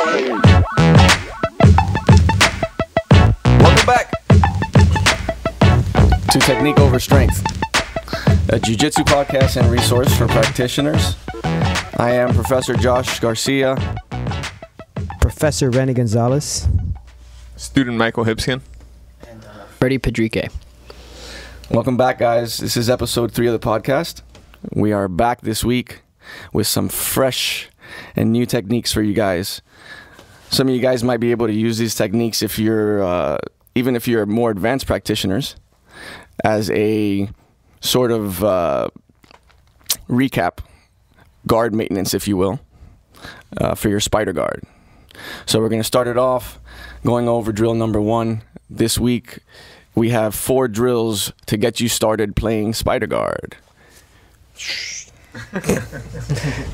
Welcome back to Technique Over Strength, a Jiu Jitsu podcast and resource for practitioners. I am Professor Josh Garcia, Professor Renny Gonzalez, Student Michael Hibskin, and Freddie Pedrique. Welcome back, guys. This is episode 3 of the podcast. We are back this week with some fresh and new techniques for you guys. Some of you guys might be able to use these techniques if you're, even if you're more advanced practitioners, as a sort of recap, guard maintenance, if you will, for your spider guard. So we're going to start it off going over drill number 1. This week we have 4 drills to get you started playing spider guard.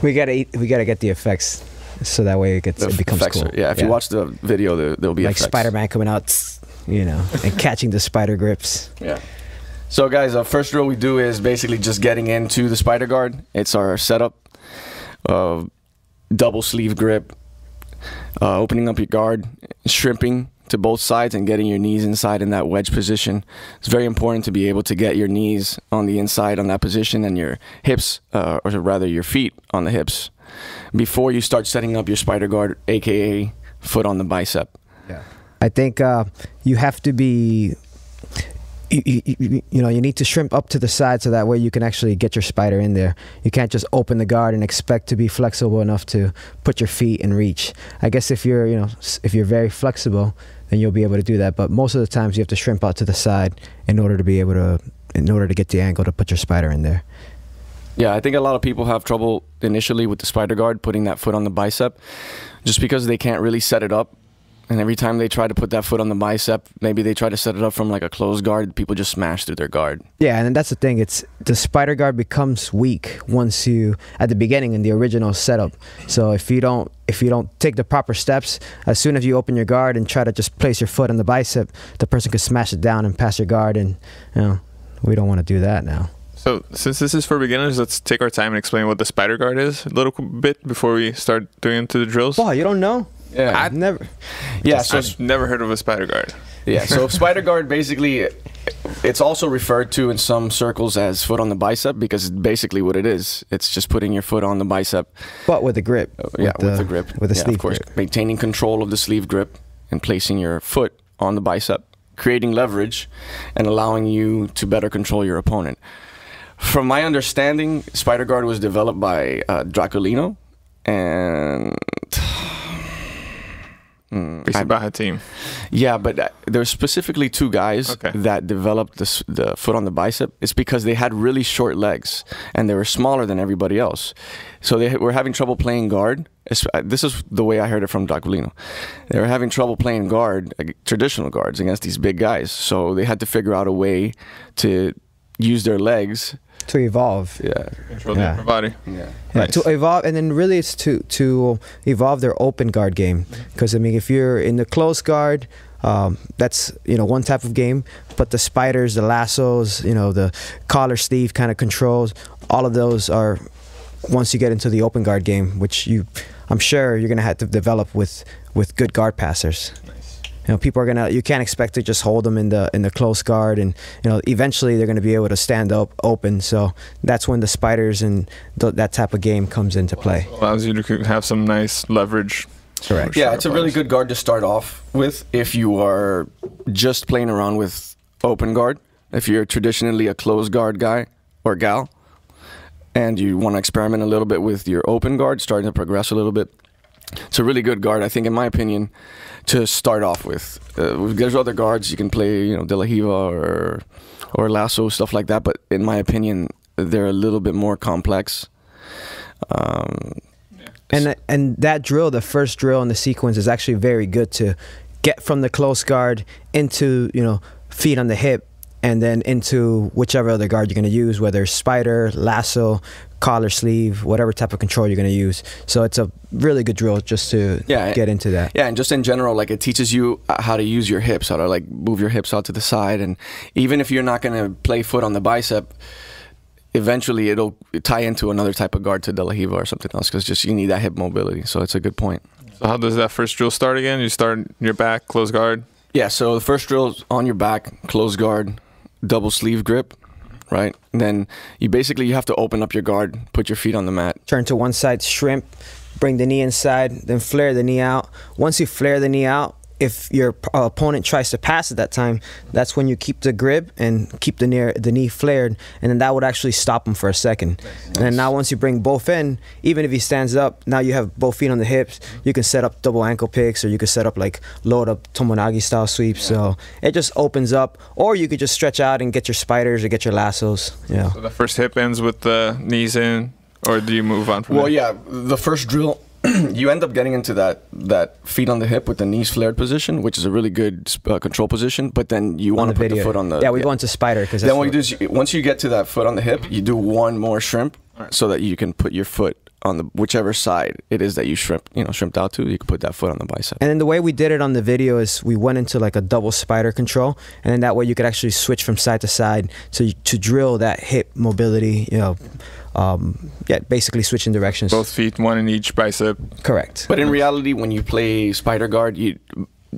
we gotta get the effects so that way it becomes cool. Yeah, if you watch the video, there'll be like effects. Spider-Man coming out, you know, and catching the spider grips. Yeah. So guys, the first drill we do is basically just getting into the spider guard. It's our setup of double sleeve grip, opening up your guard, shrimping to both sides and getting your knees inside in that wedge position. It's very important to be able to get your knees on the inside on that position and your hips, or rather your feet on the hips, before you start setting up your spider guard, aka foot on the bicep. Yeah. I think you have to be, you know, you need to shrimp up to the side so that way you can actually get your spider in there. You can't just open the guard and expect to be flexible enough to put your feet in reach. I guess if you're, you know, if you're very flexible, then you'll be able to do that. But most of the times you have to shrimp out to the side in order to be able to, in order to get the angle to put your spider in there. Yeah, I think a lot of people have trouble initially with the spider guard, putting that foot on the bicep, just because they can't really set it up. And every time they try to put that foot on the bicep, maybe they try to set it up from like a closed guard, people just smash through their guard. Yeah, and that's the thing. It's the spider guard becomes weak once you, at the beginning in the original setup. So if you don't take the proper steps, as soon as you open your guard and try to just place your foot on the bicep, the person could smash it down and pass your guard, and you know, we don't want to do that now. So since this is for beginners, let's take our time and explain what the spider guard is a little bit before we start doing into the drills. Oh, you don't know? Yeah, I've never. Yeah, so I've never heard of a spider guard. Yeah, so spider guard, basically, it's also referred to in some circles as foot on the bicep, because basically what it is, it's just putting your foot on the bicep. But with the grip. Yeah, with the grip. With the sleeve of course, grip. Maintaining control of the sleeve grip and placing your foot on the bicep, creating leverage and allowing you to better control your opponent. From my understanding, spider guard was developed by Draculino, and Baja team. Yeah, but there's specifically 2 guys that developed the foot on the bicep. It's because they had really short legs and they were smaller than everybody else. So they were having trouble playing guard. This is the way I heard it from Draculino. They were having trouble playing guard, like traditional guards, against these big guys. So they had to figure out a way to use their legs to evolve. Yeah. Control the upper body. Yeah. Nice. To evolve, and then really it's to evolve their open guard game. Because I mean, if you're in the closed guard, that's, you know, one type of game. But the spiders, the lassos, you know, the collar sleeve kind of controls, all of those are once you get into the open guard game, which I'm sure you're gonna have to develop with good guard passers. You know, people are you can't expect to just hold them in the close guard, and you know, eventually they're going to be able to stand up open. So that's when the spiders and that type of game comes into play. Allows you to have some nice leverage. Correct. Yeah, it's a really good guard to start off with if you are just playing around with open guard. If you're traditionally a closed guard guy or gal, and you want to experiment a little bit with your open guard, starting to progress a little bit, it's a really good guard, I think, in my opinion, to start off with. There's other guards you can play, you know, De La Hiva or Lasso, stuff like that. But in my opinion, they're a little bit more complex. And that drill, the first drill in the sequence, is actually very good to get from the close guard into, you know, feet on the hip, and then into whichever other guard you're going to use, whether it's spider, lasso, collar sleeve, whatever type of control you're going to use. So it's a really good drill just to get into that. Yeah, and just in general, like, it teaches you how to use your hips, how to like move your hips out to the side. And even if you're not going to play foot on the bicep, eventually it'll tie into another type of guard, to De La Hiva or something else, because just you need that hip mobility. So it's a good point. So how does that first drill start again? You start your back, close guard. Yeah, so the first drill is on your back, close guard, double sleeve grip, right? And then you have to open up your guard, put your feet on the mat. Turn to one side, shrimp, bring the knee inside, then flare the knee out. Once you flare the knee out, if your opponent tries to pass at that time, that's when you keep the grip and keep the knee flared, and then that would actually stop him for a second. Nice. And then now once you bring both in, even if he stands up, now you have both feet on the hips, you can set up double ankle picks, or you can set up like load up Tomonagi style sweeps. So it just opens up, or you could just stretch out and get your spiders or get your lassos. Yeah. So the first hip ends with the knees in, or do you move on from there? Well, yeah, the first drill, you end up getting into that feet on the hip with the knees flared position, which is a really good control position. But then you want to put the foot on the... Yeah, we go into spider. Cause then what you do is, once you get to that foot on the hip, you do one more shrimp so that you can put your foot on the whichever side it is that you shrimped out to. You can put that foot on the bicep. And then the way we did it on the video is we went into like a double spider control, and then that way you could actually switch from side to side to drill that hip mobility, yeah, basically switching directions. Both feet, one in each bicep. Correct. But in reality, when you play spider guard,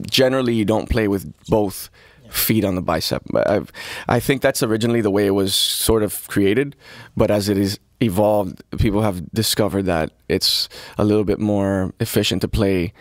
generally you don't play with both feet on the bicep. I think that's originally the way it was sort of created, but as it is evolved, people have discovered that it's a little bit more efficient to play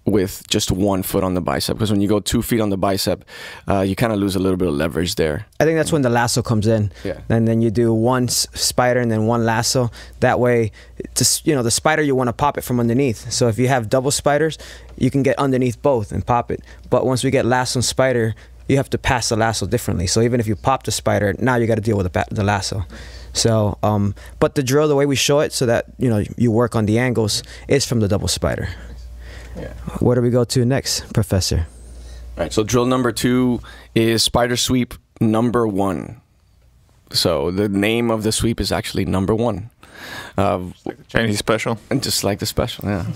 with just one foot on the bicep, because when you go 2 feet on the bicep, you kind of lose a little bit of leverage there. I think that's when the lasso comes in. Yeah. And then you do one spider and then one lasso. That way, just, the spider, you want to pop it from underneath. So if you have double spiders, you can get underneath both and pop it. But once we get lasso and spider, you have to pass the lasso differently. So even if you pop the spider, now you got to deal with the lasso. So, but the drill, the way we show it, so that you work on the angles, is from the double spider. Yeah. Where do we go to next, Professor? All right, so drill number 2 is spider sweep number 1. So the name of the sweep is actually number 1. Like Chinese special. And just like the special, yeah.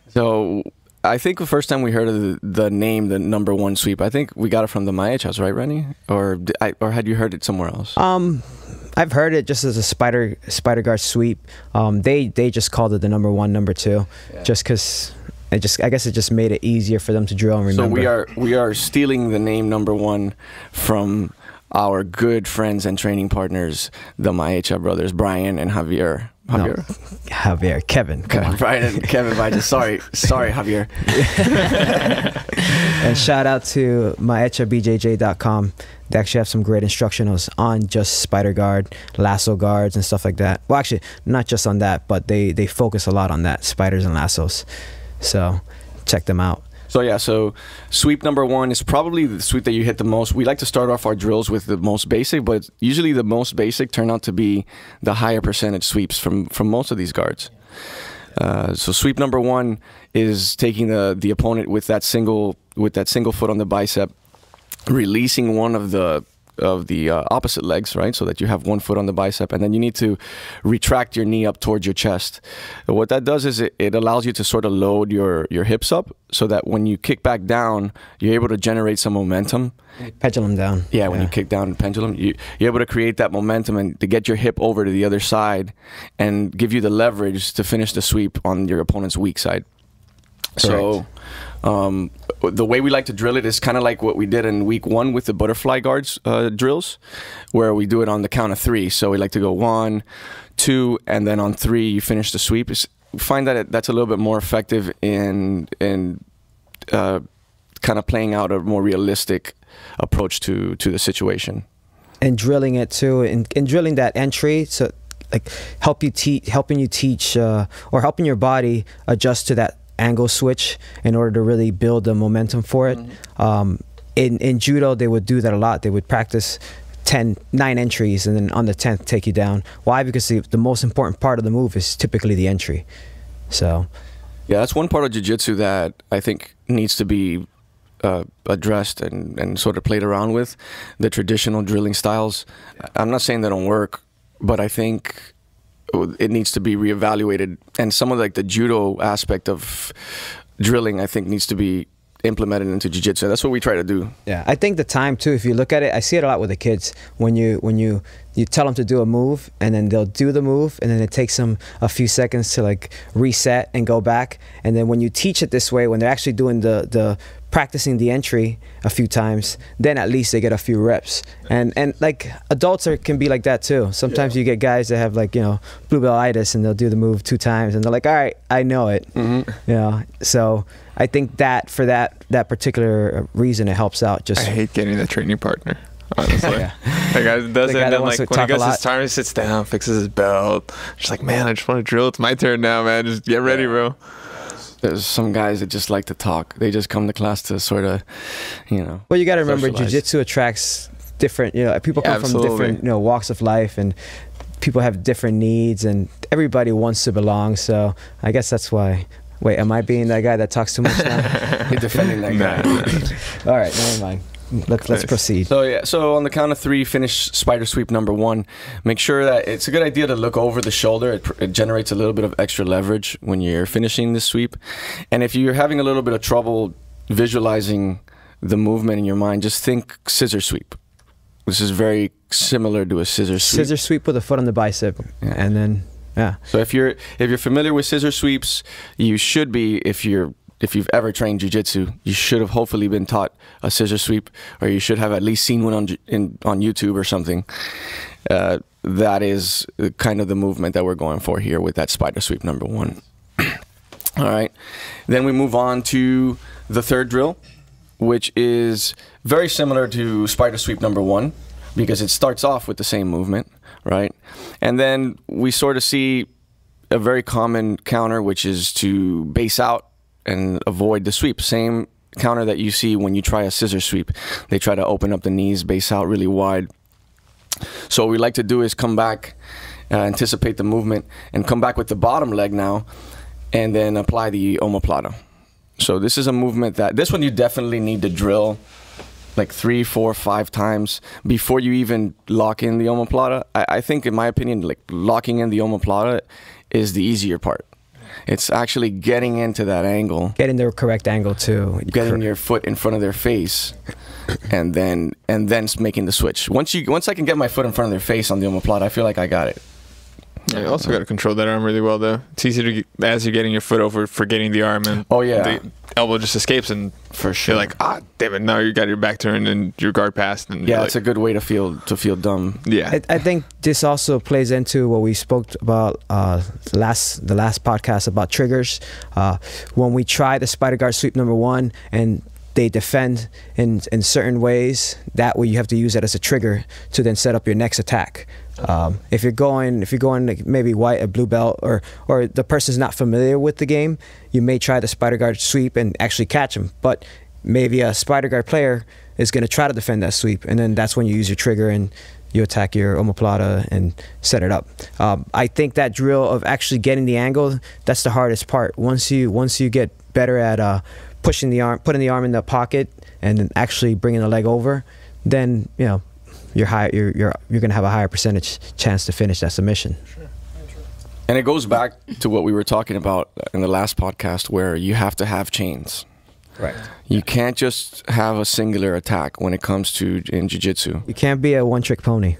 So I think the first time we heard of the name, the number 1 sweep, I think we got it from the Maich house, right, Rennie? Or had you heard it somewhere else? I've heard it just as a spider guard sweep. They just called it the number 1, number 2, yeah. Just because I guess it just made it easier for them to drill and remember. So we are stealing the name number 1 from our good friends and training partners, the Maecha brothers, Brian and Javier. Kevin. Brian and Kevin. Sorry, Javier. And shout out to ACBJJ.com. They actually have some great instructionals on just spider guard, lasso guards, and stuff like that. Well, actually, not just on that, but they focus a lot on that, spiders and lassos. So check them out. So yeah, so sweep number 1 is probably the sweep that you hit the most. We like to start off our drills with the most basic, but usually the most basic turn out to be the higher percentage sweeps from most of these guards. So sweep number 1 is taking the opponent with that single foot on the bicep, releasing one of the opposite legs, right? So that you have one foot on the bicep, and then you need to retract your knee up towards your chest. And what that does is it allows you to sort of load your hips up, so that when you kick back down, you're able to generate some momentum. Pendulum down. Yeah, when you kick down and pendulum, you're able to create that momentum and to get your hip over to the other side and give you the leverage to finish the sweep on your opponent's weak side. Correct. So the way we like to drill it is kind of like what we did in week 1 with the butterfly guards drills, where we do it on the count of 3. So we like to go 1, 2, and then on 3 you finish the sweep. We find that that's a little bit more effective in kind of playing out a more realistic approach to the situation. And drilling it too, and drilling that entry, so like helping you teach or helping your body adjust to that angle switch in order to really build the momentum for it. In judo, they would do that a lot. They would practice 9 entries, and then on the 10th take you down. Why? Because the most important part of the move is typically the entry. So yeah, that's one part of jiu-jitsu that I think needs to be addressed and sort of played around with. The traditional drilling styles, I'm not saying they don't work, but I think it needs to be reevaluated, and some of like the judo aspect of drilling, I think, needs to be implement it into jiu-jitsu. That's what we try to do. Yeah, I think the time too. If you look at it, I see it a lot with the kids. When you tell them to do a move, and then they'll do the move, and then it takes them a few seconds to like reset and go back. And then when you teach it this way, when they're actually doing the practicing the entry a few times, then at least they get a few reps. And like adults can be like that too. Sometimes you get guys that have like, you know, blue belt-itis, and they'll do the move 2 times and they're like, all right, I know it. You know, so I think that for that particular reason, it helps out. Just I hate getting that training partner, honestly. That guy does it, and then like when he gets his time, he sits down, fixes his belt. Just like, man, I just want to drill. It's my turn now, man. Just get ready, bro. There's some guys that just like to talk. They just come to class to sort of, you know. Well, you got to remember, jiu-jitsu attracts different, you know, people come from different, you know, walks of life, and people have different needs, and everybody wants to belong. So I guess that's why. Wait, am I being that guy that talks too much now? You're defending that guy. All right, never mind. Let's proceed. So yeah, so on the count of 3, finish spider sweep number 1. Make sure that it's a good idea to look over the shoulder. It generates a little bit of extra leverage when you're finishing this sweep. And if you're having a little bit of trouble visualizing the movement in your mind, just think scissor sweep. This is very similar to a scissor sweep. Scissor sweep with a foot on the bicep, and then So if you're familiar with scissor sweeps, you should be. If you've ever trained jiu-jitsu, you should have hopefully been taught a scissor sweep, or you should have at least seen one on YouTube or something. That is kind of the movement that we're going for here with that spider sweep number 1. All right. Then we move on to the third drill, which is very similar to spider sweep number 1 because it starts off with the same movement, right? And then we sort of see a very common counter, which is to base out and avoid the sweep. Same counter that you see when you try a scissor sweep. They try to open up the knees, base out really wide. So what we like to do is come back, anticipate the movement, and come back with the bottom leg now, and then apply the omoplata. So this is a movement this one you definitely need to drill like 3, 4, 5 times before you even lock in the omoplata. I think, in my opinion, like locking in the omoplata is the easier part. It's actually getting into that angle, getting the correct angle too, getting your foot in front of their face, and then making the switch. Once I can get my foot in front of their face on the omoplata, I feel like I got it. Yeah, you also got to control that arm really well, though. It's easy to, as you're getting your foot over, forgetting the arm, and the elbow just escapes, and for sure, you're like, damn it, now you got your back turned and your guard passed. And yeah, it's a good way to feel dumb. Yeah, I think this also plays into what we spoke about the last podcast about triggers. When we try the spider guard sweep number 1 and they defend in certain ways, that way you have to use that as a trigger to then set up your next attack. If you're going like maybe white, a blue belt, or the person's not familiar with the game, you may try the spider guard sweep and actually catch them. But maybe a spider guard player is going to try to defend that sweep, and then that's when you use your trigger and you attack your omoplata and set it up. I think that drill of actually getting the angle, that's the hardest part. Once you get better at pushing the arm, putting the arm in the pocket, and then actually bringing the leg over, then you know you're gonna have a higher percentage chance to finish that submission. Sure. And it goes back to what we were talking about in the last podcast, where you have to have chains. Right. You can't just have a singular attack when it comes to in jiu-jitsu. You can't be a one-trick pony.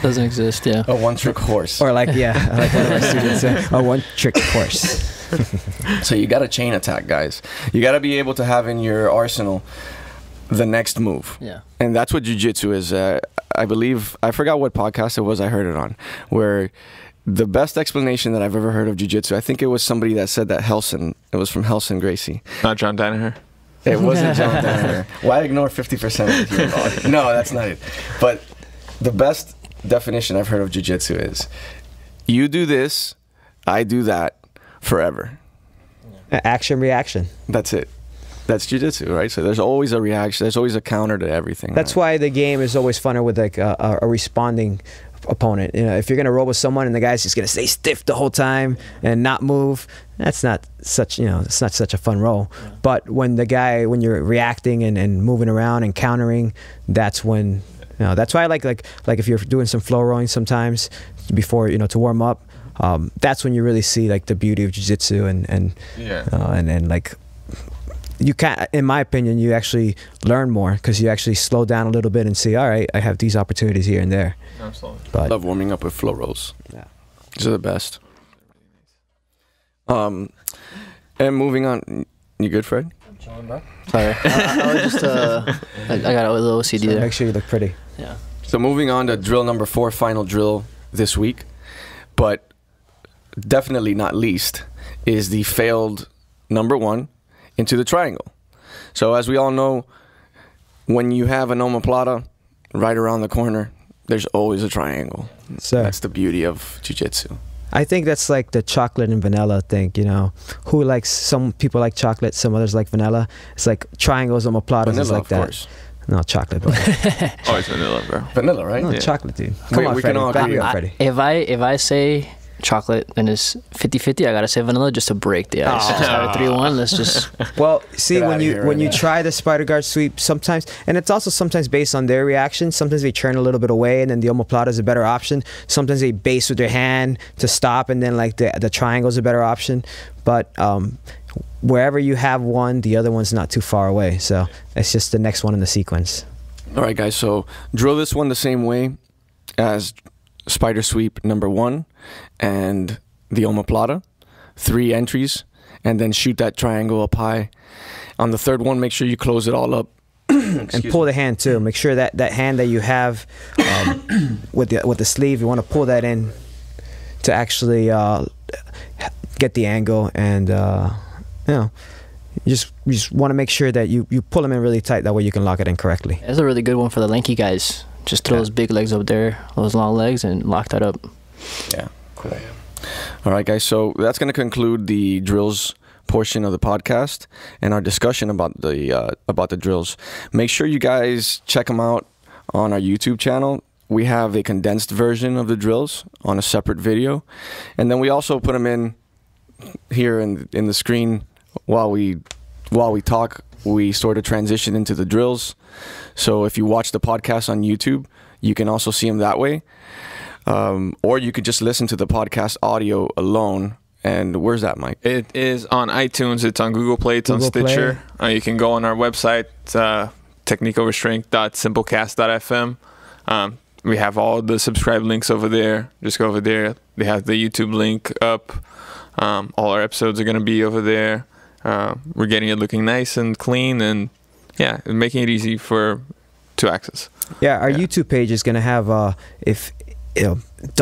Doesn't exist, yeah. A one-trick horse. Or like one of our students say, a one-trick horse. So you got a chain attack, guys. You got to be able to have in your arsenal the next move. Yeah. And that's what jiu-jitsu is. I believe, I forgot what podcast it was I heard it on, where the best explanation that I've ever heard of jiu-jitsu, I think it was somebody that said that Helson, it was from Helson Gracie. Not John Danaher? It wasn't John Danaher. Why ignore 50% of the human body? No, that's not it. But the best definition I've heard of jiu-jitsu is, you do this, I do that, forever. Action, reaction. That's it. That's jiu-jitsu, right? So there's always a reaction. There's always a counter to everything. That's why the game is always funner with like a responding opponent. You know, if you're gonna roll with someone and the guy's just gonna stay stiff the whole time and not move, that's not such, you know, it's not such a fun roll. Yeah. But when you're reacting and moving around and countering, that's when, you know, that's why I like if you're doing some flow rolling sometimes before, you know, to warm up, that's when you really see like the beauty of jiu-jitsu and like you can't, in my opinion, you actually learn more because you actually slow down a little bit and see, all right, I have these opportunities here and there. Absolutely. I love warming up with flow rolls. Yeah. These are the best. And moving on, you good, Fred? I'm chilling, bro. Sorry. I was just, I got a little OCD there. Make sure you look pretty. Yeah. So moving on to drill number 4, final drill this week, but definitely not least, is the failed number 1 into the triangle. So as we all know, when you have an omoplata right around the corner, there's always a triangle. So that's the beauty of jiu-jitsu. I think that's like the chocolate and vanilla thing, you know. Who likes, some people like chocolate, some others like vanilla. It's like triangles, omoplatas is like of that. Course. No, chocolate, bro. Always vanilla, bro. Vanilla, right? No, Yeah. chocolate, dude. Come on, we Freddie. can all Back agree. me up, Freddie. If I say chocolate and it's 50-50, I gotta say vanilla just to break the ice. Sorry, 3-1. Let's just. Well, see, Get when outta you here when right you now. try the spider guard sweep, sometimes, and it's also sometimes based on their reaction. Sometimes they turn a little bit away, and then the omoplata is a better option. Sometimes they base with their hand to stop, and then like the triangle is a better option. But wherever you have one, the other one's not too far away. So it's just the next one in the sequence. All right, guys. So drill this one the same way as spider sweep number 1 and the omoplata. 3 entries, and then shoot that triangle up high. On the third one, make sure you close it all up. And pull the hand too. Make sure that hand that you have with the sleeve, you want to pull that in to actually get the angle, and you know, you just want to make sure that you pull them in really tight. That way you can lock it in correctly. That's a really good one for the lanky guys. Just throw those big legs up there, those long legs, and lock that up. Yeah, cool. All right, guys. So that's going to conclude the drills portion of the podcast and our discussion about the drills. Make sure you guys check them out on our YouTube channel. We have a condensed version of the drills on a separate video, and then we also put them in here in the screen while we talk. We sort of transition into the drills. So if you watch the podcast on YouTube, you can also see them that way. Or you could just listen to the podcast audio alone. And where's that, Mike? It is on iTunes. It's on Google Play. It's on Stitcher. You can go on our website, techniqueoverstrength.simplecast.fm. We have all the subscribe links over there. Just go over there. They have the YouTube link up. All our episodes are going to be over there. We're getting it looking nice and clean, and yeah, making it easy to access. Yeah, our YouTube page is going to have the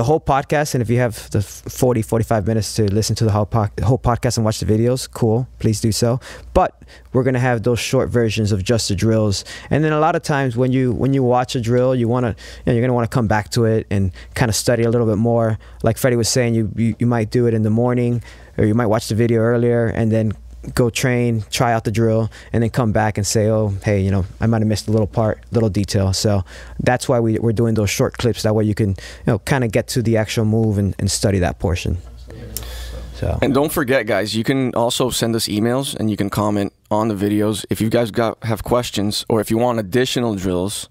whole podcast, and if you have the 40-45 minutes to listen to the whole podcast and watch the videos, cool, please do so. But we're going to have those short versions of just the drills, and then a lot of times when you watch a drill, you're going to want to come back to it and kind of study a little bit more. Like Freddie was saying, you might do it in the morning, or you might watch the video earlier and then go train, try out the drill, and then come back and say, oh, hey, I might have missed a little detail. So that's why we're doing those short clips. That way you can, kind of get to the actual move and study that portion. So. And don't forget, guys, you can also send us emails and you can comment on the videos. If you guys have questions, or if you want additional drills,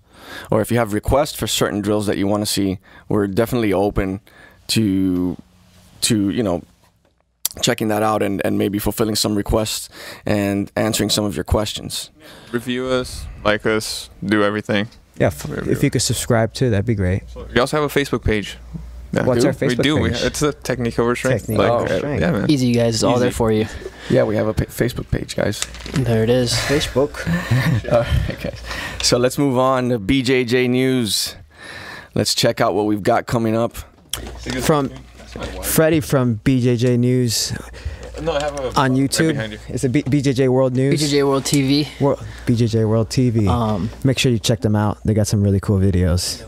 or if you have requests for certain drills that you want to see, we're definitely open to checking that out and maybe fulfilling some requests and answering some of your questions. Review us, like us, do everything. Yeah, if you could subscribe too, that'd be great. We also have a Facebook page. Yeah. What's our Facebook page? It's a Technique Over Strength. Yeah, man. Easy, guys. It's all there for you. Yeah, we have a Facebook page, guys. There it is. Facebook. Okay. So let's move on to BJJ news. Let's check out what we've got coming up. From Freddie from BJJ News on YouTube. It's a BJJ World News. BJJ World TV. BJJ World TV. Make sure you check them out. They got some really cool videos. Yeah,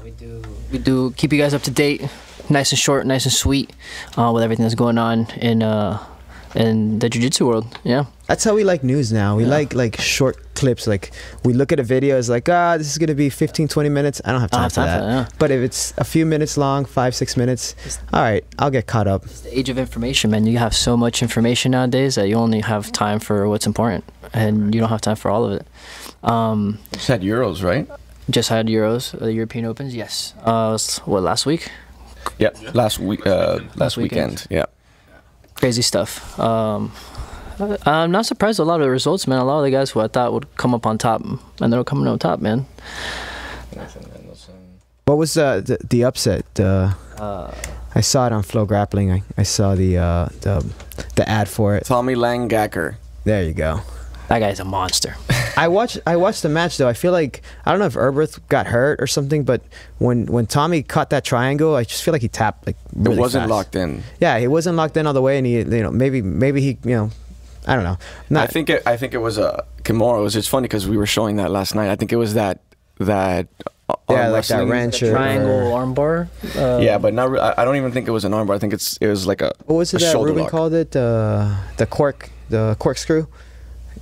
we do keep you guys up to date, nice and short, nice and sweet, with everything that's going on in the jiu-jitsu world. Yeah. That's how we like news now. We like short clips. Like, we look at a video, it's like, this is going to be 15-20 minutes. I don't have time for that. Yeah. But if it's a few minutes long, 5-6 minutes, all right, I'll get caught up. It's the age of information, man. You have so much information nowadays that you only have time for what's important, and you don't have time for all of it. Just had Euros, right? Just had Euros, the European Opens, yes. Last week? Yeah, last weekend. Yeah. Crazy stuff. I'm not surprised with a lot of the results, man. A lot of the guys who I thought would come up on top, and they're coming up top, man. What was the upset? I saw it on Flow Grappling. I saw the ad for it. Tommy Langacker. There you go. That guy's a monster. I watched the match though. I feel like I don't know if Erberth got hurt or something, but when Tommy caught that triangle, I just feel like he tapped like really It wasn't fast. locked in. Yeah, he wasn't locked in all the way, and he maybe he I don't know. I think it was a Kimura. It was just funny because we were showing that last night. I think it was that yeah, like that wrench or triangle armbar. Yeah, but not. I don't even think it was an armbar. I think it was like a. What was it that shoulder Ruben lock. called it? The corkscrew.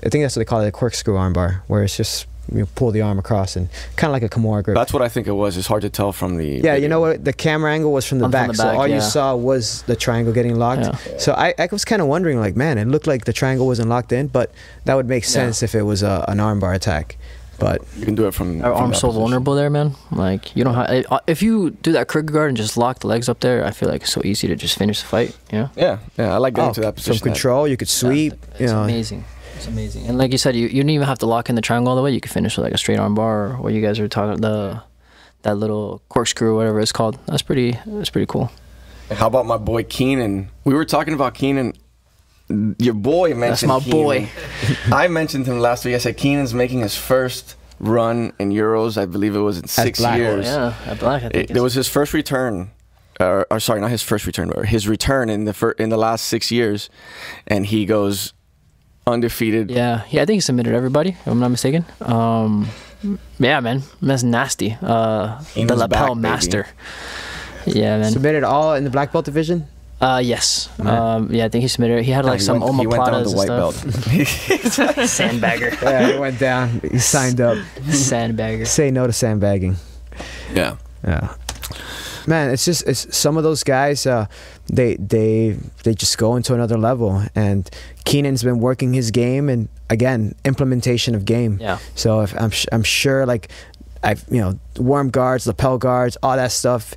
I think that's what they call it, a corkscrew armbar, where it's just you pull the arm across and kind of like a Kimura grip. That's what I think it was. It's hard to tell from the. Yeah, video. you know what? The camera angle was from the back, so all you saw was the triangle getting locked. Yeah. So I was kind of wondering, like, man, it looked like the triangle wasn't locked in, but that would make sense if it was an armbar attack. But you can do it from. Our from arm's that so position. vulnerable there, man. Like you don't have. If you do that cricket guard and just lock the legs up there, I feel like it's so easy to just finish the fight. You know? Yeah, I like getting to that position. From control, you could sweep. It's amazing. It's amazing. And like you said, you didn't even have to lock in the triangle all the way. You could finish with like a straight arm bar or what you guys are talking that little corkscrew, whatever it's called. That's pretty cool. How about my boy Keenan? We were talking about Keenan. Your boy mentioned. That's my boy. I mentioned him last week. I said Keenan's making his first run in Euros. I believe it was in 6 years. Yeah, at Black. I think It was his first return. Or sorry, not his first return, but his return in the last 6 years, and he goes undefeated. Yeah. I think he submitted everybody, if I'm not mistaken. Yeah, man, that's nasty. The lapel back, master. Yeah, man. Submitted all in the black belt division. Yes. Yeah, I think he submitted. He had like some he went down omoplatas to white and belt. stuff. Sandbagger. Yeah, he went down. He signed up. Sandbagger. Say no to sandbagging. Yeah. Yeah. Man, it's some of those guys. They just go into another level, and Keenan's been working his game, and again, implementation of game. Yeah. So if I'm sure, like, worm guards, lapel guards, all that stuff.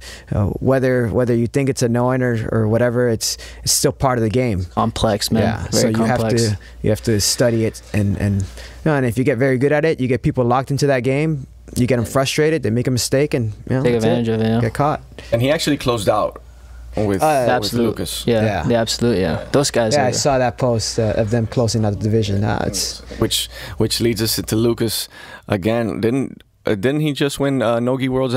Whether you think it's annoying or whatever, it's still part of the game. Complex, man. Yeah. Very so complex. you have to study it, and if you get very good at it, you get people locked into that game. You get them frustrated, they make a mistake, and take advantage of it. Yeah. Get caught. And he actually closed out with Lucas. Yeah. Absolutely. Yeah. Those guys. Yeah, I saw that post of them closing out the division. Which leads us to Lucas again. Didn't he just win Nogi Worlds?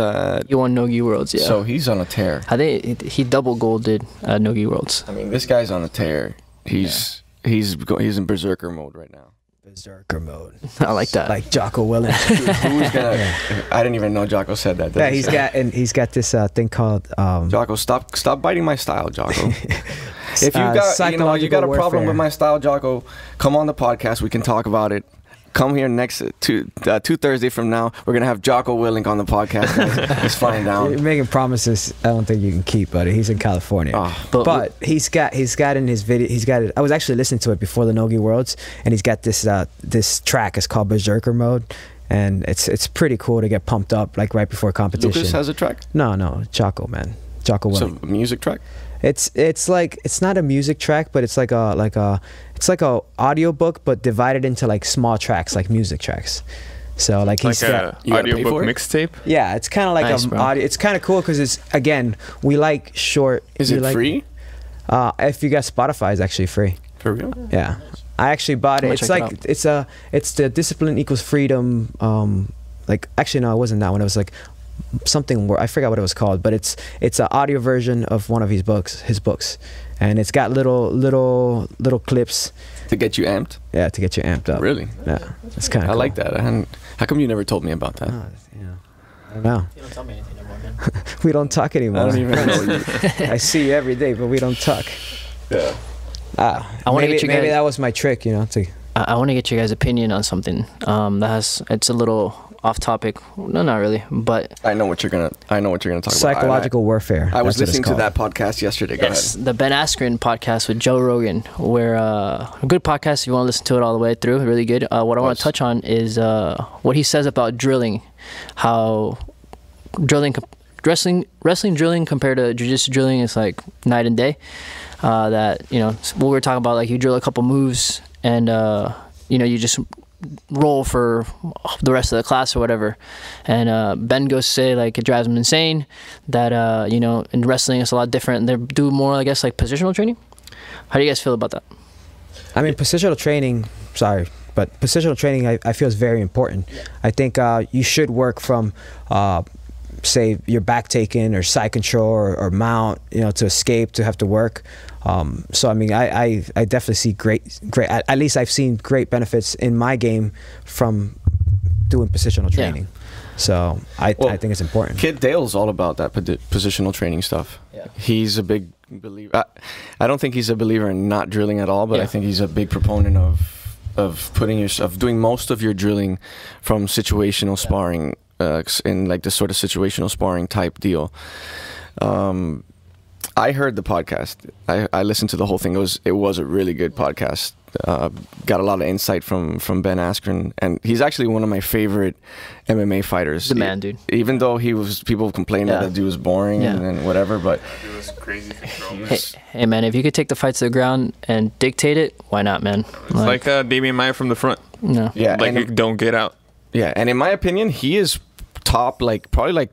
He won Nogi Worlds. Yeah. So he's on a tear. I think he double golded at Nogi Worlds. I mean, this guy's on a tear. He's in berserker mode right now. Berserker mode. I like that. Like Jocko Willink. Who's gonna? I didn't even know Jocko said that. Yeah, he's got this thing called. Jocko, stop biting my style, Jocko. If you got you got a problem warfare. with my style, Jocko, come on the podcast. We can talk about it. Come here next two Thursday from now. We're gonna have Jocko Willink on the podcast. Guys. He's flying down. You're making promises I don't think you can keep, buddy. He's in California. But he's got in his video. He's got it. I was actually listening to it before the Nogi Worlds, and he's got this track. It's called Berserker Mode, and it's pretty cool to get pumped up like right before competition. Lucas has a track. No, Jocko, man. Jocko Willink. It's a music track. It's like it's not a music track, but it's like a audio book, but divided into like small tracks, like music tracks. So like he's got audiobook mixtape. Yeah, it's kind of like Nice, bro. audio. It's kind of cool because it's we like short. Is it free? If you got Spotify, it's actually free. For real? Yeah, I actually bought it. It's like it's the discipline equals freedom. Like actually no, it wasn't that one. It was like something where I forgot what it was called, but it's an audio version of one of his books, and it's got little clips To get you amped? Yeah, to get you amped up. Really? Yeah, it's kind of. I cool. like that. How come you never told me about that? I don't know. You don't tell me anything anymore, man. We don't talk anymore. I don't even know you. I see you every day, but we don't talk. Yeah. I want to get you guys. Maybe that was my trick, to. I want to get you guys' opinion on something. It's a little off topic. No, not really, but I know what you're gonna talk about. Psychological warfare. I was That's what it's listening to called. that podcast yesterday. Go yes, ahead. the Ben Askren podcast with Joe Rogan, where a good podcast if you want to listen to it all the way through. Really good. What I want to touch on is what he says about drilling, how drilling wrestling drilling compared to jiu-jitsu drilling is like night and day. That, you know, what we were talking about, like you drill a couple moves and you know, you just roll for the rest of the class or whatever. And Ben goes to say, like, it drives him insane that you know, in wrestling it's a lot different. They do more, I guess, like positional training. How do you guys feel about that? I mean, positional training, sorry, but positional training I feel is very important. Yeah. I think you should work from say your back taken or side control or mount, you know, to escape, to have to work. So I mean, I definitely see great, at least I've seen great benefits in my game from doing positional training. Yeah. So I think it's important. Kid Dale's all about that positional training stuff. Yeah. He's a big believer. I don't think he's a believer in not drilling at all, but I think he's a big proponent of doing most of your drilling from situational sparring, in like this sort of situational sparring type deal. I heard the podcast. I listened to the whole thing. It was a really good podcast. Got a lot of insight from Ben Askren, and he's actually one of my favorite MMA fighters. The man, dude. Even though people complained that the dude was boring and whatever, but it was crazy control. Hey man, if you could take the fight to the ground and dictate it, why not, man? It's like Damian Maia from the front. No. Yeah, like you don't get out. Yeah, and in my opinion, he is probably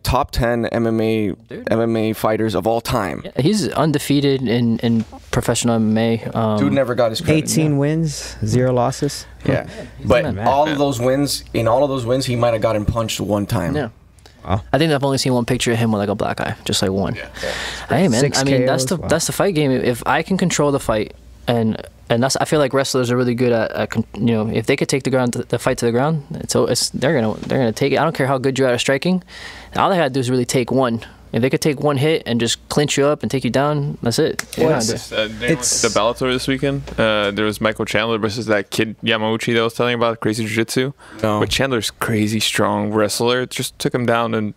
top 10 MMA fighters of all time. Yeah, he's undefeated in professional MMA. Dude never got his credit. 18 wins, 0 losses. Yeah, but all of those wins, he might have gotten punched one time. Yeah. Wow. I think I've only seen one picture of him with like a black eye, just like one. Yeah. Hey man, I mean that's the fight game. If I can control the fight, and that's, I feel like wrestlers are really good at you know, if they could take the fight to the ground, they're gonna take it. I don't care how good you're at striking. All they gotta do is really take one. If they could take one hit and just clinch you up and take you down, that's it. It's the Bellator this weekend. There was Michael Chandler versus that kid Yamauchi that I was telling you about, Crazy Jiu-Jitsu. No. But Chandler's crazy strong wrestler. Just took him down, and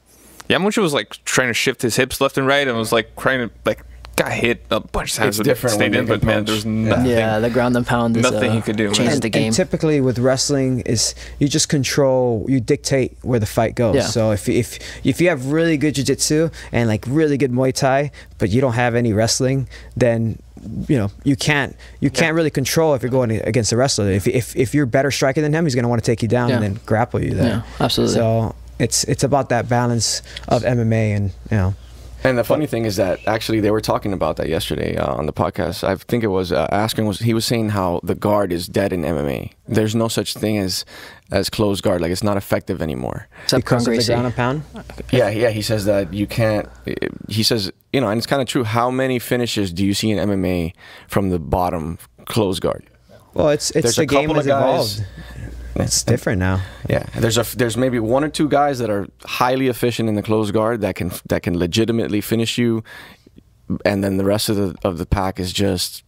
Yamauchi was like trying to shift his hips left and right, and was like trying to like got hit a bunch of times. It's different when in, but man, there's nothing. Yeah, the ground and pound is nothing he could do. Changes the game. And typically with wrestling is you just control, you dictate where the fight goes. Yeah. So if you have really good jiu-jitsu and like really good Muay Thai, but you don't have any wrestling, then you know you can't really control if you're going against a wrestler. If you're better striking than him, he's gonna want to take you down and then grapple you there. Yeah, absolutely. So it's about that balance of MMA, and you know. And the funny thing is that actually they were talking about that yesterday on the podcast. I think it was Askren was saying how the guard is dead in MMA. There's no such thing as closed guard. Like, it's not effective anymore. Because of the ground and pound? Yeah. He says that you can't. He says, you know, and it's kind of true. How many finishes do you see in MMA from the bottom closed guard? Well, it's the game has evolved. It's different now. Yeah, there's maybe one or two guys that are highly efficient in the closed guard that can legitimately finish you, and then the rest of the pack is just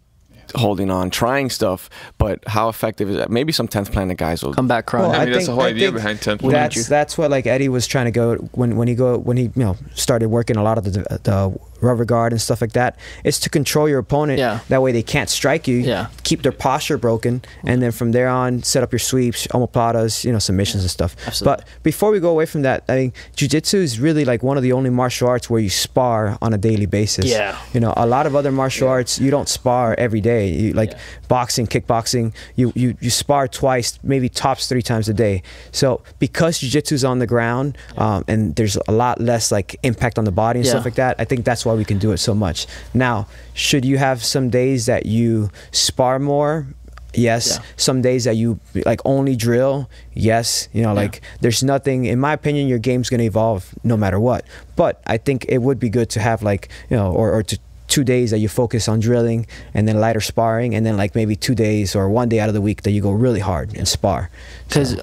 holding on, trying stuff. But how effective is that? Maybe some 10th Planet guys will come back crying. Well, I mean, that's the whole idea behind 10th Planet. That's what like Eddie was trying to go when he you know started working a lot of the rubber guard and stuff like that. It's to control your opponent. Yeah. That way they can't strike you. Yeah. Keep their posture broken, and then from there on set up your sweeps, omoplatas, you know, submissions and stuff. Absolutely. But before we go away from that, I mean, jiu-jitsu is really like one of the only martial arts where you spar on a daily basis. Yeah. You know, a lot of other martial arts you don't spar every day. You, like boxing, kickboxing, you spar twice, maybe tops 3 times a day. So because jiu-jitsu is on the ground, and there's a lot less like impact on the body and stuff like that, I think that's why we can do it so much. Now, should you have some days that you spar more? Yes. Some days that you like only drill? Yes. You know, like there's nothing, in my opinion, your game's going to evolve no matter what. But I think it would be good to have like, you know, or to 2 days that you focus on drilling and then lighter sparring, and then like maybe 2 days or 1 day out of the week that you go really hard and spar. Because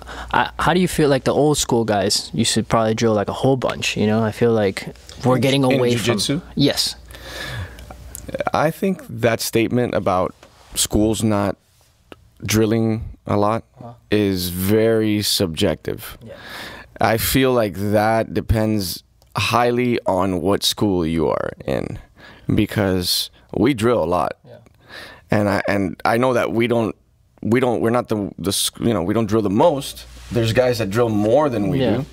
how do you feel like the old school guys used to probably drill like a whole bunch, you know? I feel like we're getting away from jiu-jitsu? Yes. I think that statement about schools not drilling a lot is very subjective. Yeah. I feel like that depends highly on what school you are in, because we drill a lot, and I know that we're not the you know, we don't drill the most. There's guys that drill more than we do,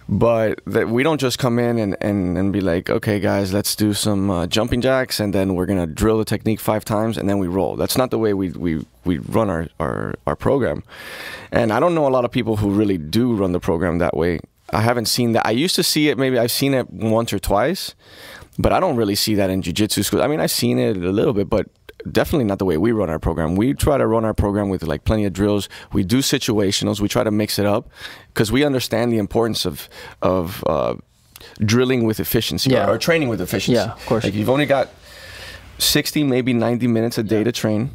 But we don't just come in and be like, okay, guys, let's do some jumping jacks, and then we're gonna drill the technique 5 times, and then we roll. That's not the way we run our program. And I don't know a lot of people who really do run the program that way. I haven't seen that. I used to see it. Maybe I've seen it once or twice, but I don't really see that in jiu-jitsu schools. I mean, I've seen it a little bit, but definitely not the way we run our program. We try to run our program with like plenty of drills. We do situationals. We try to mix it up because we understand the importance of drilling with efficiency or training with efficiency. Yeah, of course. Like you've only got 60, maybe 90 minutes a day to train.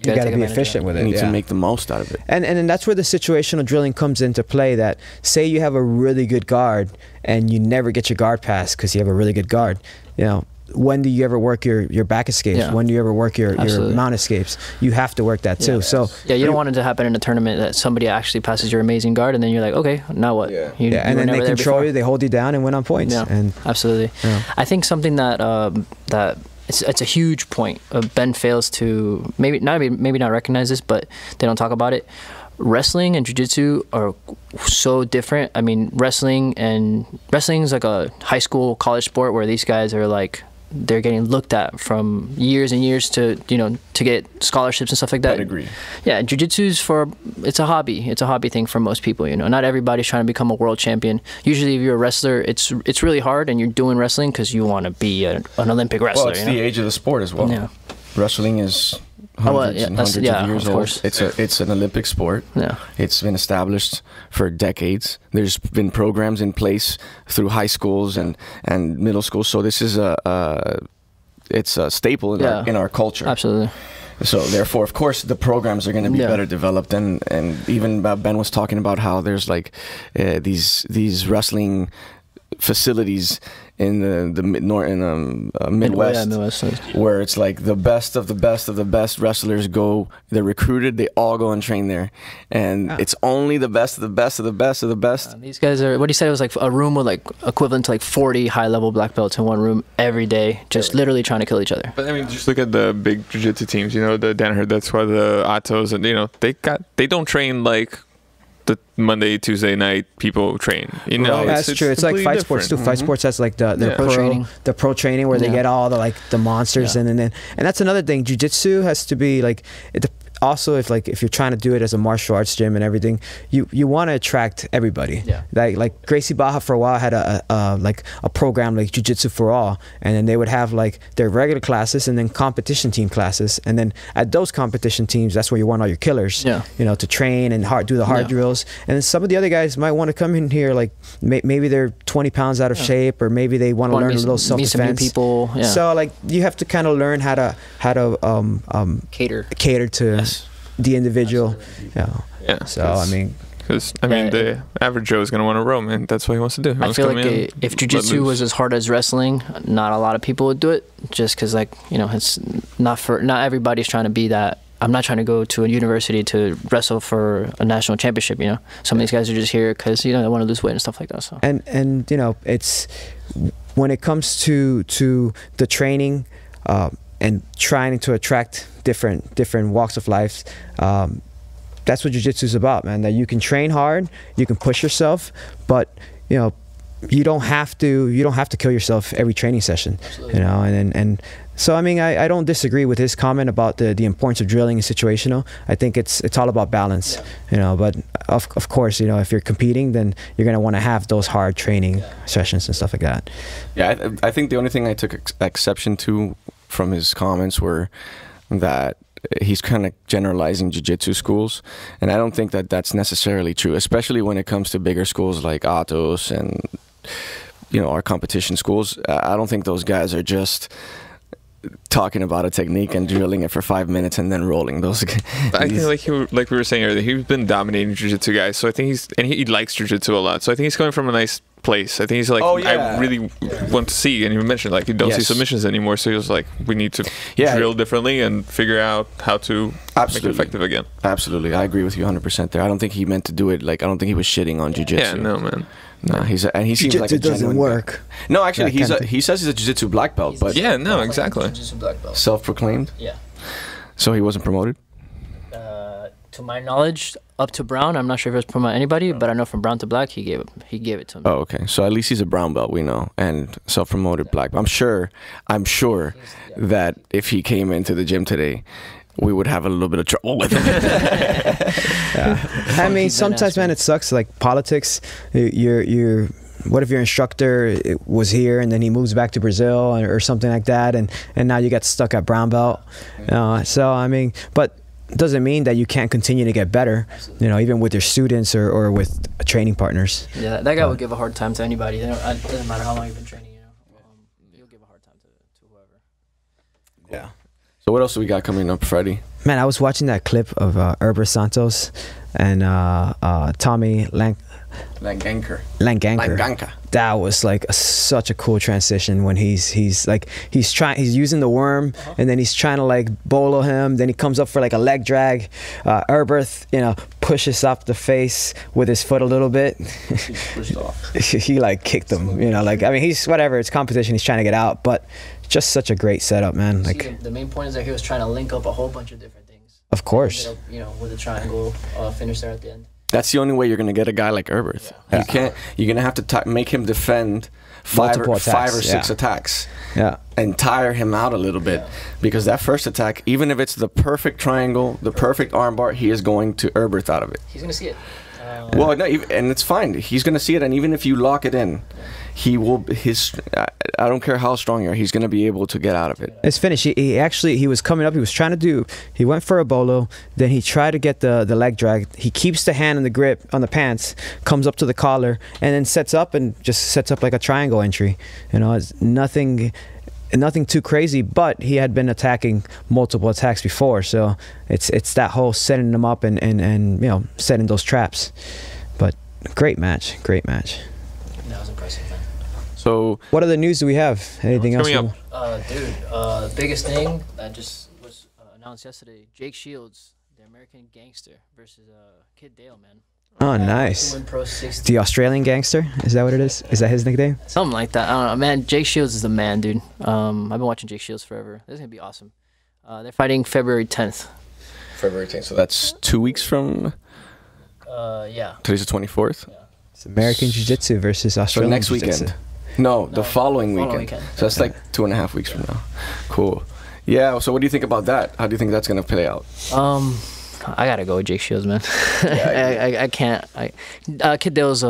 You got to be efficient with it. You need to make the most out of it. And then that's where the situational drilling comes into play. That say you have a really good guard and you never get your guard passed because you have a really good guard. You know, when do you ever work your back escapes? Yeah. When do you ever work your mount escapes? You have to work that too. So you don't want it to happen in a tournament that somebody actually passes your amazing guard and then you're like, okay, now what? And then they control you, they hold you down and win on points. Yeah, and absolutely. Yeah. I think something that that it's a huge point. Ben fails to maybe not recognize this, but they don't talk about it. Wrestling and jiu-jitsu are so different. I mean, wrestling is like a high school, college sport where these guys are like, they're getting looked at from years and years to get scholarships and stuff like that. I'd agree. Yeah, jiu-jitsu's it's a hobby. It's a hobby thing for most people, Not everybody's trying to become a world champion. Usually if you're a wrestler, it's really hard and you're doing wrestling because you want to be an Olympic wrestler. Well, it's the age of the sport as well. Yeah. Wrestling is hundreds and hundreds of years old. It's an Olympic sport. Yeah. It's been established for decades. There's been programs in place through high schools and middle schools. So this is it's a staple in our culture. Absolutely. So therefore, of course, the programs are going to be better developed. And even Ben was talking about how there's like these wrestling facilities in the Midwest, where it's like the best of the best of the best wrestlers go. They're recruited. They all go and train there, and it's only the best of the best of the best of the best. These guys are. What he said, it was like a room with like equivalent to like 40 high-level black belts in one room every day, just literally trying to kill each other. But I mean, just look at the big jiu-jitsu teams. The Danaher, that's why the Atos, and they don't train like the Monday, Tuesday night people train. That's true. It's like fight sports too. Fight sports has like the pro training where they get all the monsters and that's another thing. Jiu-jitsu has to be like also if you're trying to do it as a martial arts gym and everything, you want to attract everybody. Yeah. Like Gracie Baja for a while had a program like Jiu-Jitsu for All, and then they would have like their regular classes and then competition team classes, and then at those competition teams, that's where you want all your killers. Yeah. To train and do the hard drills. And then some of the other guys might want to come in here like maybe they're 20 pounds out of shape, or maybe they want to learn a little self-defense. Meet some new people. Yeah. So like you have to kind of learn how to cater to the individual. Yeah. So I mean, because the average Joe is going to want to roam, and that's what he wants to do. I feel like if jiu-jitsu was as hard as wrestling, not a lot of people would do it, just because it's not everybody's trying to be that. I'm not trying to go to a university to wrestle for a national championship. Some of these guys are just here because they want to lose weight and stuff like that. So and it's when it comes to the training and trying to attract different walks of life. That's what jiu-jitsu is about, man. That you can train hard, you can push yourself, but you don't have to kill yourself every training session. Absolutely. And so I mean I don't disagree with his comment about the importance of drilling and situational. I think it's all about balance. But of course, if you're competing, then you're gonna want to have those hard training sessions and stuff like that. Yeah, I think the only thing I took exception to from his comments were that he's kind of generalizing jiu-jitsu schools, and I don't think that that's necessarily true, especially when it comes to bigger schools like Atos and our competition schools. I don't think those guys are just talking about a technique and drilling it for 5 minutes and then rolling those. I think like we were saying earlier, he's been dominating jiu-jitsu guys, so I think he likes jiu-jitsu a lot, so I think he's coming from a nice place. I think he's like, I really want to see, and you mentioned like you don't see submissions anymore, so he was like, we need to drill differently and figure out how to make it effective again. Absolutely, I agree with you 100% there. I don't think he meant to do it like, I don't think he was shitting on jiu-jitsu. Yeah, no, man. No, he seems like a doesn't work. Guy. No, actually, he says he's a jiu-jitsu black belt, but exactly. Self-proclaimed. Yeah. So he wasn't promoted. to my knowledge, up to brown. I'm not sure if it was promoted anybody, but I know from brown to black, he gave it to him. Oh, okay. So at least he's a brown belt, we know, and self-promoted black. I'm sure that if he came into the gym today, we would have a little bit of trouble with him. I mean, sometimes, man, it sucks. Like politics, you're what if your instructor was here and then he moves back to Brazil or something like that, and now you get stuck at brown belt. So I mean, but it doesn't mean that you can't continue to get better. You know, even with your students or with training partners. Yeah, that guy would give a hard time to anybody. It doesn't matter how long you've been training. You know, he'll give a hard time to whoever. Yeah. So what else do we got coming up Friday? Man, I was watching that clip of Herbert Santos and Tommy Langanker. That was like such a cool transition when he's using the worm and then he's trying to like bolo him. Then he comes up for like a leg drag. Herbert, you know, pushes up the face with his foot a little bit. He pushed off. He like kicked him. You know, like I mean, he's whatever. It's competition. He's trying to get out, but just such a great setup, man. Like see, the main point is that he was trying to link up a whole bunch of different things. Of course. Up, you know, with a triangle finish there at the end. That's the only way you're going to get a guy like Herbert. Yeah. You can't. You're going to have to make him defend five or six attacks. Yeah. And tire him out a little bit, because that first attack, even if it's the perfect triangle, the perfect armbar, he is going to Herbert out of it. He's going to see it. Well, no, and it's fine. He's going to see it, and even if you lock it in, he will. I don't care how strong you are. He's going to be able to get out of it. It's finished. He was coming up. He was trying to do. He went for a bolo. Then he tried to get the leg drag. He keeps the hand on the grip on the pants. Comes up to the collar and then sets up like a triangle entry. You know, it's nothing too crazy, but he had been attacking multiple attacks before, so it's that whole setting them up and you know, setting those traps. But great match. That was impressive, man. So what other news do we have? Anything else? Coming The biggest thing that just was announced yesterday: Jake Shields, the American Gangster, versus Kid Dale, man. Oh, nice. Pro 60. The Australian Gangster? Is that what it is? Is that his nickname? Something like that. I don't know, man. Jake Shields is the man, dude. I've been watching Jake Shields forever. This is gonna be awesome. They're fighting February 10th. February 10th. So that's 2 weeks from. Yeah. Today's the 24th. Yeah. It's American Jiu Jitsu versus Australian next Jiu-Jitsu. weekend. No, the following weekend. So that's like 2.5 weeks from now. Cool. Yeah. So what do you think about that? How do you think that's gonna play out? I gotta go with Jake Shields, man. I can't. Kid Dale's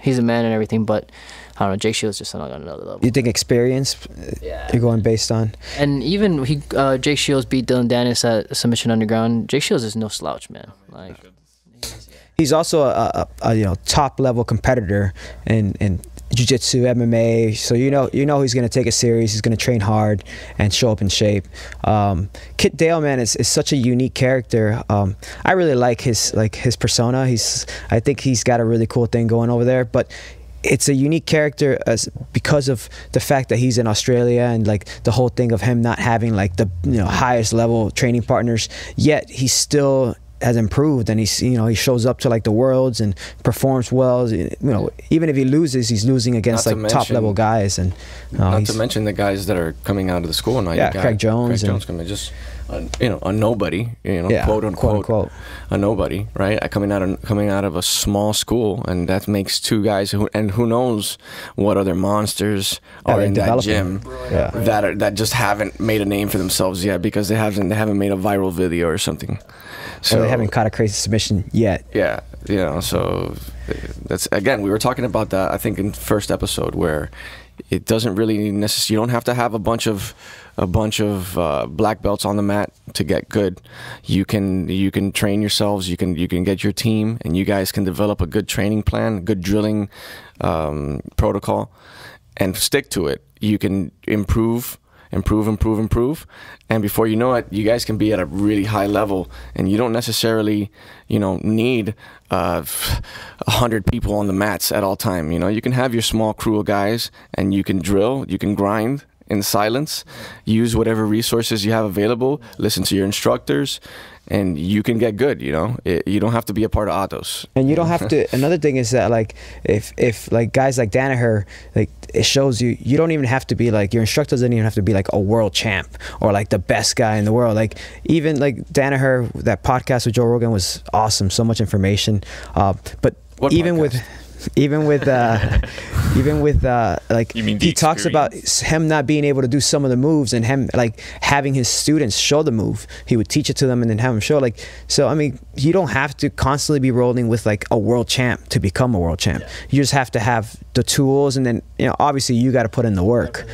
he's a man and everything, but I don't know. Jake Shields just on another level. You think experience? Yeah. You're going based on. And even Jake Shields beat Dylan Dennis at Submission Underground. Jake Shields is no slouch, man. Like he's also a you know, top level competitor in Jiu-Jitsu, MMA, so you know he's going to take it serious. He's going to train hard and show up in shape. Kit Dale, man, is such a unique character. I really like his persona. I think he's got a really cool thing going over there, but it's a unique character because of the fact that he's in Australia and like the whole thing of him not having like the highest level training partners, yet he's still has improved, and he shows up to like the worlds and performs well. Even if he loses, he's losing against like top level guys, and not to mention the guys that are coming out of the school now. Yeah, Craig Jones coming, just a nobody, quote unquote, a nobody, right? Coming out of a small school, and that makes two guys who knows what other monsters are in that gym that just haven't made a name for themselves yet because they haven't made a viral video or something. So they haven't caught a crazy submission yet. Yeah, so that's, again, we were talking about that I think in first episode, where it doesn't really necessarily, you don't have to have a bunch of black belts on the mat to get good. You can train yourselves, you can get your team, and you guys can develop a good training plan, good drilling protocol, and stick to it. You can improve, and before you know it, you guys can be at a really high level, and you don't necessarily need 100 people on the mats at all time. You can have your small crew of guys, and you can drill, you can grind, in silence, use whatever resources you have available, listen to your instructors, and you can get good. You know, you don't have to be a part of Atos. And you don't have to. Another thing is that, like, if like guys like Danaher, like, it shows you don't even have to be like, your instructor doesn't even have to be like a world champ or like the best guy in the world. Like, even like Danaher, that podcast with Joe Rogan was awesome, so much information. But What even podcast? with even with like, You mean the he talks about experience? him not being able to do some of the moves, and him like having his students show the move. He would teach it to them and then have them show, like, so I mean, you don't have to constantly be rolling with like a world champ to become a world champ. You just have to have the tools, and then, you know, obviously you got to put in the work.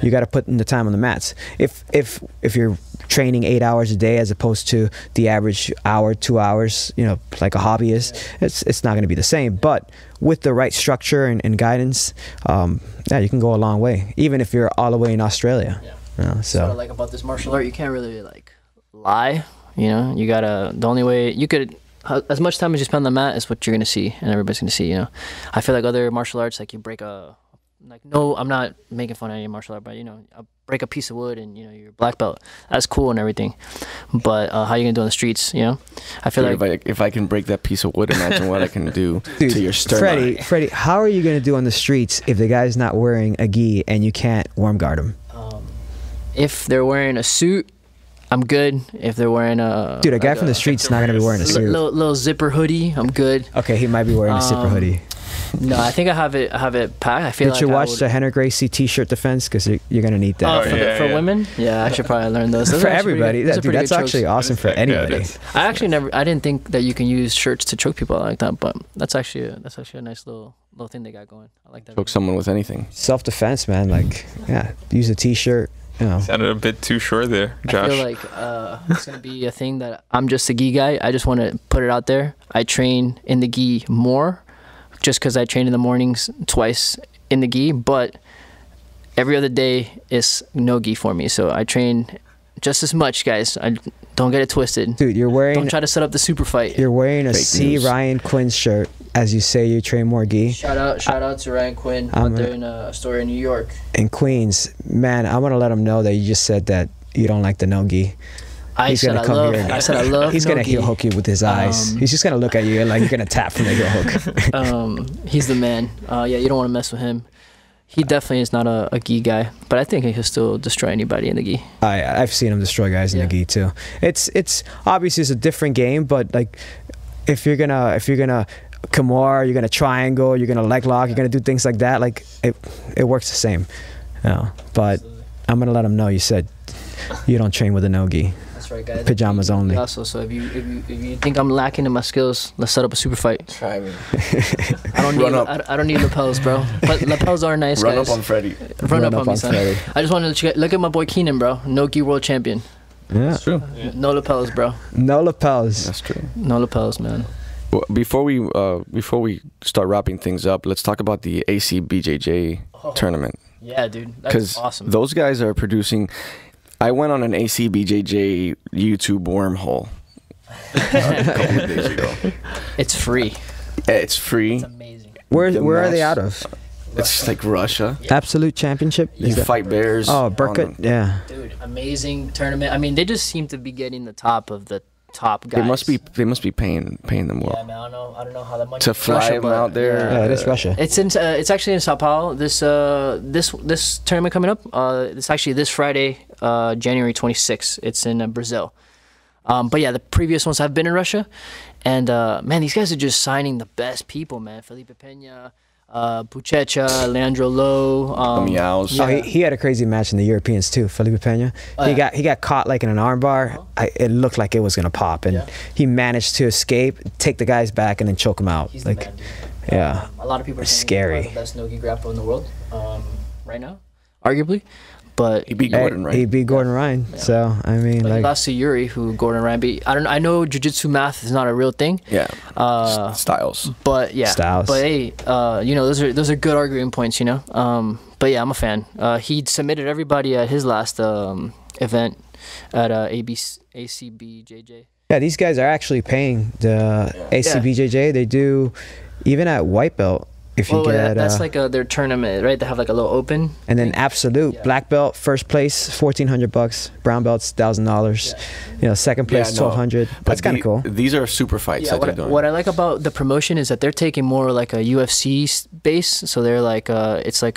You got to put in the time on the mats. If you're training 8 hours a day as opposed to the average hour, 2 hours, you know, like a hobbyist, it's not going to be the same. But with the right structure and guidance, yeah, you can go a long way, even if you're all the way in Australia. You know, so Sort of like about this martial art, you can't really like lie. You know, you gotta. The only way you could, as much time as you spend on the mat is what you're gonna see, and everybody's gonna see. You know, I feel like other martial arts, like you break a, like, no, I'm not making fun of any martial art, but, you know, break a piece of wood and, you know, you're a black belt. That's cool and everything, but how you gonna do on the streets? You know, I feel like if I can break that piece of wood, imagine what I can do to your sternum. Freddie, how are you going to do on the streets if the guy's not wearing a gi and you can't warm guard him? if they're wearing a suit, I'm good. If they're wearing a Dude, a guy from the street's not going to be wearing a suit. little zipper hoodie, I'm good. Okay, he might be wearing a zipper hoodie. No, I think I have it packed. I feel Did like you I watch would- the Henry Gracie t-shirt defense? Because you're going to need that. Oh, for women? Yeah, I should probably learn those. Those For are actually everybody. those are pretty That's good actually chokes. awesome for anybody. I actually I didn't think that you can use shirts to choke people like that, but that's actually a nice little thing they got going. I like that. Choke someone with anything. Self-defense, man. Like, yeah, use a t-shirt. You know. Sounded a bit too short there, Josh. I feel like it's gonna be a thing that I'm just a gi guy. I just want to put it out there. I train in the gi more, just because I train in the mornings twice in the gi, but every other day is no gi for me. So I train just as much, guys. I don't get it twisted. Dude, you're wearing. Don't try to set up the super fight. You're wearing a Fake C. news. Ryan Quinn shirt as you say you train more gi. Shout out to Ryan Quinn out there in Astoria, New York. In Queens, man, I'm gonna let him know that you just said that you don't like the no gi. I said I love. He's gonna heel hook you with his eyes. He's just gonna look at you and like you're gonna tap from the heel hook. He's the man. Yeah, you don't want to mess with him. He definitely is not a gi guy, but I think he can still destroy anybody in the gi. I've seen him destroy guys in the gi too. It's obviously it's a different game, but like if you're gonna Kimura, you're gonna triangle, you're gonna leg lock, you're gonna do things like that. Like it works the same. Yeah, but I'm gonna let him know you said you don't train with a no gi. That's right, guys. Pajamas only. Also, so if you think I'm lacking in my skills, let's set up a super fight. Try me. I don't need lapels, bro. But lapels are nice, Run guys. up on Freddie. Run up on me, son. Freddie. I just wanted to let you guys, look at my boy Keenan, bro. No gi world champion. Yeah. That's true. No lapels, bro. No lapels. That's true. No lapels, man. Well, before we start wrapping things up, let's talk about the ACBJJ tournament. Yeah, dude. That's Because awesome. those guys are producing. I went on an ACBJJ YouTube wormhole a couple of days ago. It's free. It's free. It's amazing. Where The are they match- out of? It's like Russia. Absolute Championship. You fight bears. Oh, on Burkett. them. Yeah. Dude, amazing tournament. I mean, they just seem to be getting the top of the top guys. They must be paying them well. Yeah, man. I don't know how that money To fly them out there. Yeah, it is Russia. It's actually in Sao Paulo. This tournament coming up. It's actually this Friday, January 26th. It's in Brazil. But yeah, the previous ones have been in Russia, and man, these guys are just signing the best people, man. Felipe Pena, Buchecha, Leandro Lowe. Meows. Oh, he had a crazy match in the Europeans too, Felipe Pena. He got caught like in an armbar. It looked like it was gonna pop, and he managed to escape, take the guys back, and then choke him out. He's Like, the man, dude. yeah, A lot of people are saying Scary. he's the best no-gi grappler in the world right now, arguably. But He beat Gordon, right? he beat Gordon Ryan. So I mean, he like, lost to Yuri, who Gordon Ryan beat. I know jiu-jitsu math is not a real thing. Yeah. Styles. But yeah, Styles. But hey, those are good arguing points, you know. But yeah, I'm a fan. He submitted everybody at his last event at ACBJJ. yeah, these guys are actually paying the ACBJJ. They do, even at white belt. if you Well, get that's like their tournament, right? They have like a little open. and then absolute black belt first place $1,400, brown belts $1,000, you know, second place Yeah, no, $1,200. That's kind of cool. These are super fights Yeah, that they're doing. what I like about the promotion is that they're taking more like a UFC base. So they're like, it's like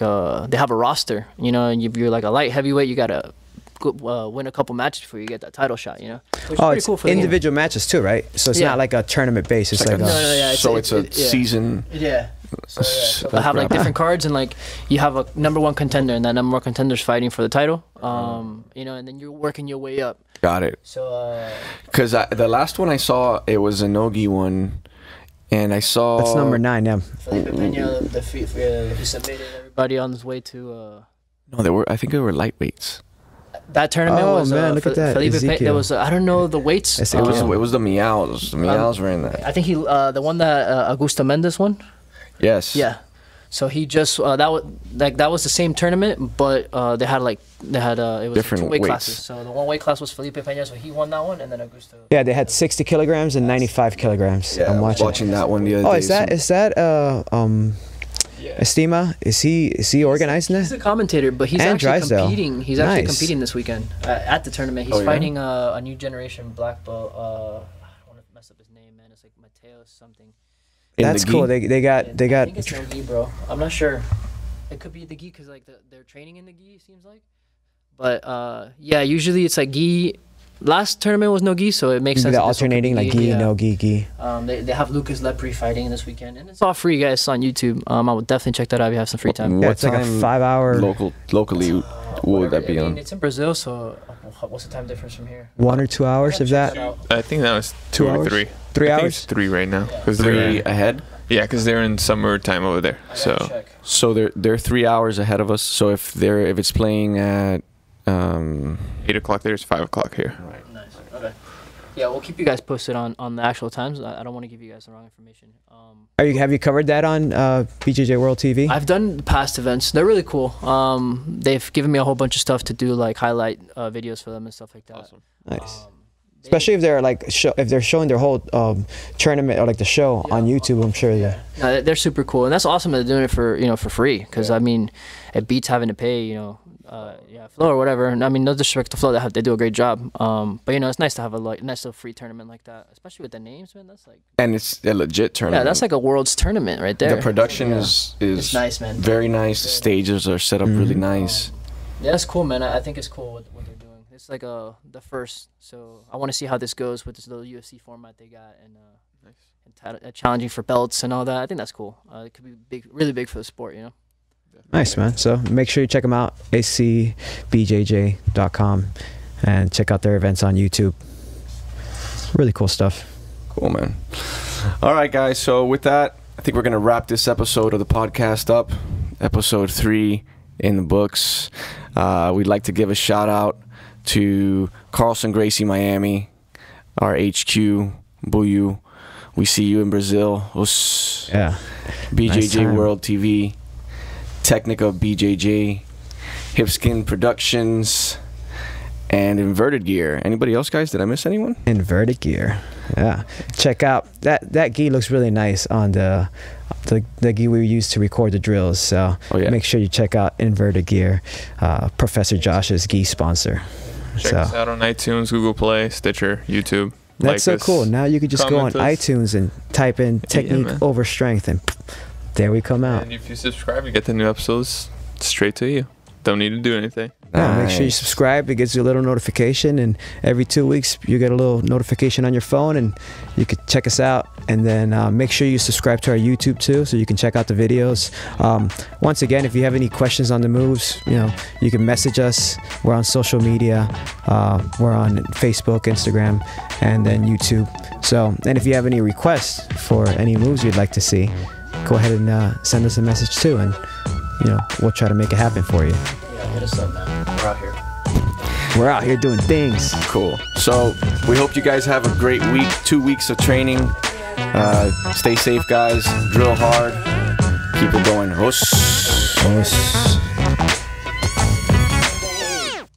they have a roster, you know, and you're like a light heavyweight, you gotta win a couple matches before you get that title shot, you know. Which is pretty It's cool for the game. individual matches too, right? So it's Yeah. not like a tournament base. It's like a, a, so it's a season. Yeah. So they have like different cards, and like you have a #1 contender, and that #1 contender's fighting for the title. You know, and then you're working your way up. Got it. So. Because the last one I saw, it was a no-gi one, and I saw. that's number 9. Yeah. Felipe Peña, he submitted everybody on his way to. No, they were. I think they were lightweights. That tournament Oh, was. man, look at that, Felipe Peña, there Ezekiel. was. I don't know the weights. That's It was the Meows. The Meows were in that. I think he the one that Augusto Mendes won. Yes. Yeah. So he just that was the same tournament, but they had it was Different 2 weight weights. classes. So the one weight class was Felipe Peña, so he won that one, and then Augusto. Yeah, they had 60 kilograms and 95 kilograms. Yeah, I'm watching. that one the other Oh, day. is that Estima? Is he organizing He's that? the commentator, but he's And actually Drysdale. competing. He's actually Nice. competing this weekend at the tournament. He's Oh, yeah? fighting a new generation black belt. I don't want to mess up his name, man. It's like Mateo something. In the That's gi? cool. They got I think it's no gi, bro. I'm not sure. It could be the gi because like they're training in the gi. It seems like. But yeah, usually it's like gi. Last tournament was no gi, so it makes sense. the that this one could alternating be like gi, yeah. no gi. They have Lucas Lepre fighting this weekend, and it's all free, guys. It's on YouTube. I would definitely check that out if you have some free time. Yeah, it's like a 5-hour. Locally, what would that be I mean, on? it's in Brazil, so what's the time difference from here? 1 or 2 hours of that. I think that was 2 2 or hours? 3. 3 I think hours? it's 3 right now. Cause 3 ahead. Yeah, because they're in summertime over there. I gotta So check. So they're 3 hours ahead of us. So if it's playing at 8 o'clock there's 5 o'clock here. Nice. Okay. Yeah, we'll keep you guys posted on the actual times. I don't want to give you guys the wrong information. Have you covered that on BJJ World TV? I've done past events. They're really cool. They've given me a whole bunch of stuff to do, like highlight videos for them and stuff like that. Awesome. Nice. Especially if they're like if they're showing their whole tournament or like the show on YouTube, I'm sure that. No, they're super cool, and that's awesome that they're doing it for free. Because I mean, it beats having to pay Flo or whatever. And I mean, no disrespect to Flo, they do a great job. But it's nice to have a nice little free tournament like that, especially with the names, man. That's like. and it's a legit tournament. Yeah, that's like a world's tournament right there. The production is It's nice, man. very nice. The stages are set up really nice. Yeah, it's cool, man. I think it's cool what they're doing. It's like the first, so I want to see how this goes with this little UFC format they got, and challenging for belts and all that. I think that's cool. It could be big, really big for the sport, you know. Nice, man. So make sure you check them out, ACBJJ.com, and check out their events on YouTube. Really cool stuff. Cool, man. All right, guys. So with that, I think we're gonna wrap this episode of the podcast up. Episode 3 in the books. We'd like to give a shout out to Carlson Gracie Miami, our HQ, Buyu. We see you in Brazil. Osss. Yeah. BJJ Nice time. World TV, Technica BJJ, Hipskin Productions, and Inverted Gear. Anybody else, guys? Did I miss anyone? Inverted Gear. Yeah. Check out that gi looks really nice on the gi we use to record the drills. So make sure you check out Inverted Gear, Professor Josh's gi sponsor. Check us out on iTunes, Google Play, Stitcher, YouTube. That's so cool. Now you could just go on iTunes and type in technique over strength, and there we come out. And if you subscribe, you get the new episodes straight to you. Don't need to do anything. Yeah, make sure you subscribe. It gives you a little notification, and every 2 weeks you get a little notification on your phone, and you can check us out. And then make sure you subscribe to our YouTube too, so you can check out the videos. Once again, if you have any questions on the moves, you can message us. We're on social media. We're on Facebook, Instagram, and then YouTube. So, and if you have any requests for any moves you'd like to see, go ahead and send us a message too, and we'll try to make it happen for you. Yeah, hit us up, man. We're out here. We're out here doing things. Cool. So we hope you guys have a great week. 2 weeks of training. Stay safe, guys. Drill hard. Keep it going. Osss. Osss.